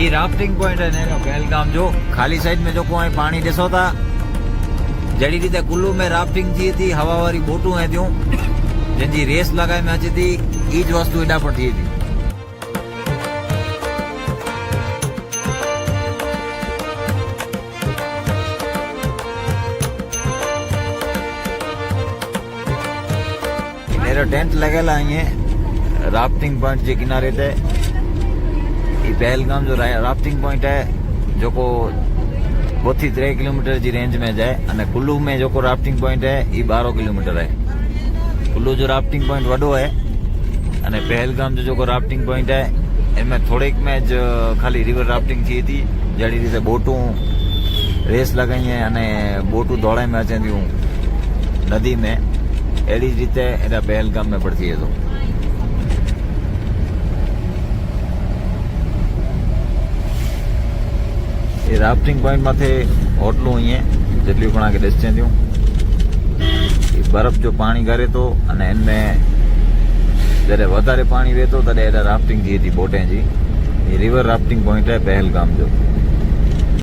ये rafting point है ने पहलगाम जो खाली साइड में जो कोई पानी ॾिसो था जड़ी रीते कुल्लू में राफ्टिंग थी थी हवा वारी बोटूं है थियूं जिनकी रेस लगाए में अचे थी ई ज वस्तु एॾा पण थिए थी। मेरा टेंट लगल है राफ्टिंग पॉइंट के किनारे ते ये पहलगाम जो राफ्टिंग पॉइंट है जो को 2-3 किलोमीटर की रेंज में जाए अने कुल्लू में जो को राफ्टिंग पॉइंट है ये 12 किलोमीटर है। कुल्लू जो राफ्टिंग पॉइंट वडो है अने पहलगाम जो को राफ्टिंग पॉइंट है इनमें थोड़ेक में ज खाली रिवर राफ्टिंग थी थी जड़ी रीते बोटू रेस लगाई है अने बोटू दौड़ाई में अचे थियूं नदी में अड़ी रीते एडा पहलगाम में पण थिए थो। ये राफ्टिंग पॉइंट मथे होटलूं ही हैं जेटली पण आके ॾिसजे थियूं बर्फ जो पानी करे तो अने इनमें जॾहिं वधारे पानी वे तो तॾहिं एॾा राफ्टिंग थिए थी बोटें जी। ये रिवर राफ्टिंग पॉइंट है पहलगाम जो।